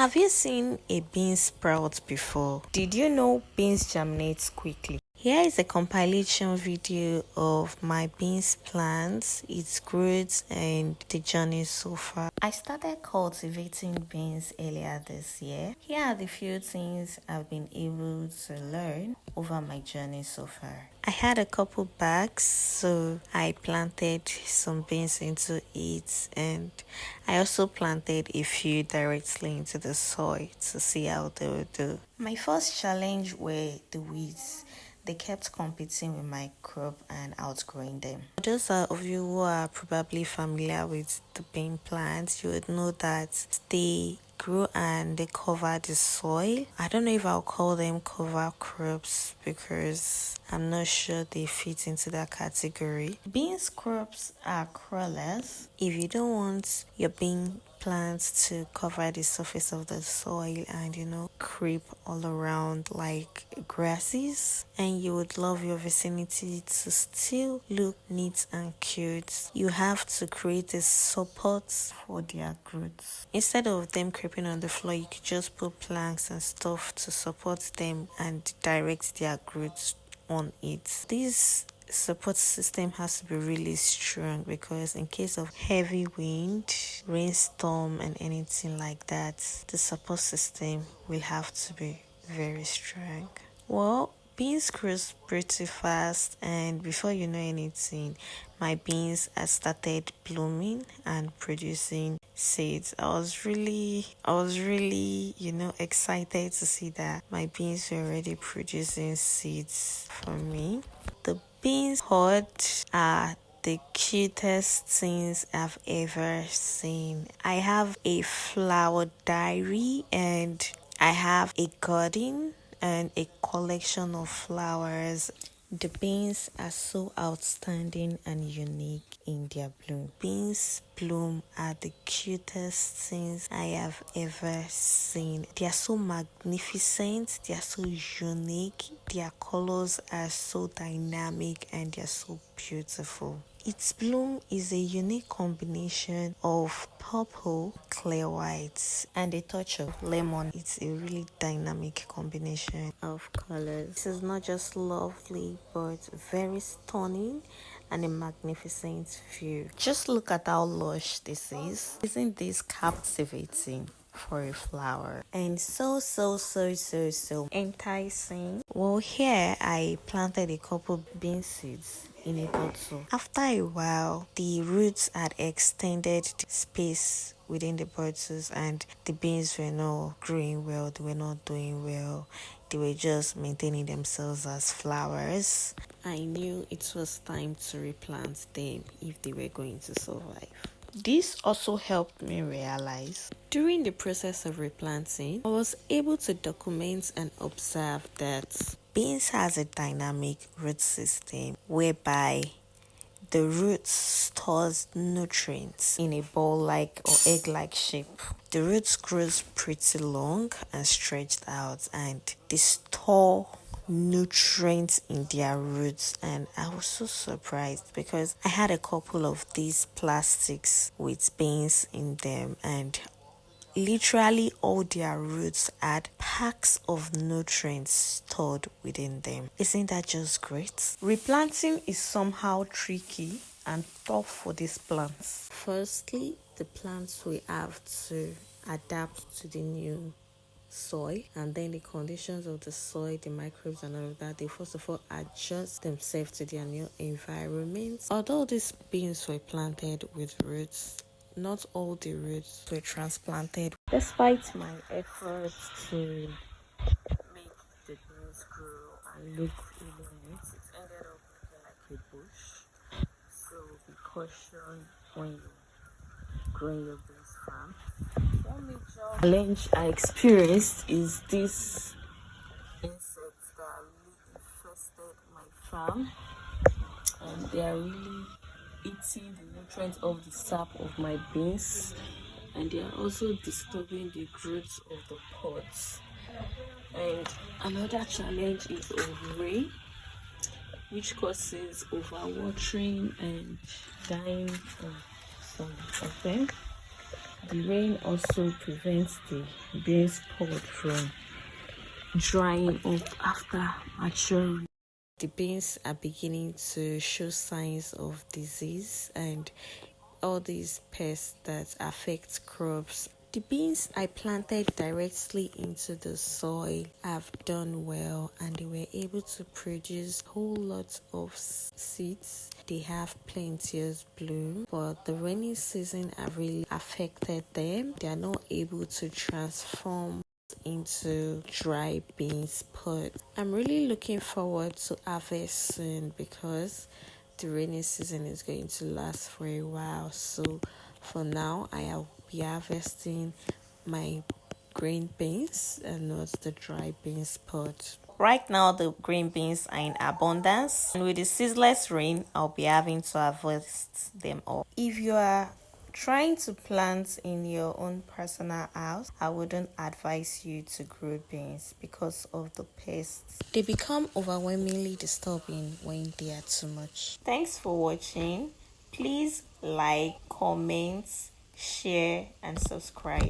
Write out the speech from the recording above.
Have you seen a bean sprout before? Did you know beans germinate quickly? Here is a compilation video of my beans plants, its growth, and the journey so far. I started cultivating beans earlier this year. Here are the few things I've been able to learn over my journey so far. I had a couple bags, so I planted some beans into it, and I also planted a few directly into the soil to see how they would do. My first challenge were the weeds. They kept competing with my crop and outgrowing them. For those of you who are probably familiar with the bean plants, you would know that they grow and they cover the soil. I don't know if I'll call them cover crops because I'm not sure they fit into that category. Beans crops are crawlers. If you don't want your bean plants to cover the surface of the soil and creep all around like grasses, and you would love your vicinity to still look neat and cute, you have to create a support for their growth. Instead of them creeping on the floor, you could just put planks and stuff to support them and direct their growth on it. This support system has to be really strong because in case of heavy wind, rainstorm, and anything like that, the support system will have to be very strong. Well, beans grows pretty fast, and before you know anything, my beans had started blooming and producing seeds. I was really, excited to see that my beans were already producing seeds for me. The beans pod are the cutest things I've ever seen. I have a flower diary, and I have a garden and a collection of flowers. The beans are so outstanding and unique in their bloom. Beans bloom are the cutest things I have ever seen. They are so magnificent, they are so unique, their colors are so dynamic, and they are so beautiful. Its bloom is a unique combination of purple, clear whites, and a touch of lemon. It's a really dynamic combination of colors. This is not just lovely, but very stunning and a magnificent view. Just look at how lush this is. Isn't this captivating for a flower? And so enticing. Well, here I planted a couple bean seeds in a bottle. After a while, the roots had extended the space within the bottles, and the beans were not growing well, they were not doing well, they were just maintaining themselves as flowers. I knew it was time to replant them if they were going to survive. This also helped me realize during the process of replanting, I was able to document and observe that beans has a dynamic root system whereby the root stores nutrients in a ball-like or egg-like shape. The roots grows pretty long and stretched out, and they store nutrients in their roots. And I was so surprised because I had a couple of these plastics with beans in them, and literally all their roots had packs of nutrients stored within them. Isn't that just great? Replanting is somehow tricky and tough for these plants. Firstly, the plants will have to adapt to the new soil, and then the conditions of the soil, the microbes and all of that. They first of all adjust themselves to their new environment. Although these beans were planted with roots, not all the roots were transplanted. Despite my efforts to make the beans grow and look really neat, it ended up looking like a bush. So be cautious when you growing your beans farm. One major challenge I experienced is these insects that really infested my farm, and they are really eating the nutrients of the sap of my beans, and they are also disturbing the growth of the pods. And another challenge is of rain, which causes overwatering and dying of some of them. The rain also prevents the beans pod from drying up after maturing. The beans are beginning to show signs of disease and all these pests that affect crops. The beans I planted directly into the soil have done well, and they were able to produce a whole lot of seeds. They have plenteous bloom, but the rainy season have really affected them. They are not able to transform into dry beans pod. I'm really looking forward to harvest soon because the rainy season is going to last for a while. So for now, I'll be harvesting my green beans and not the dry beans pod. Right now, the green beans are in abundance, and with the ceaseless rain, I'll be having to harvest them all. If you are trying to plant in your own personal house, I wouldn't advise you to grow beans because of the pests. They become overwhelmingly disturbing when they are too much. Thanks for watching. Please like, comment, share, and subscribe.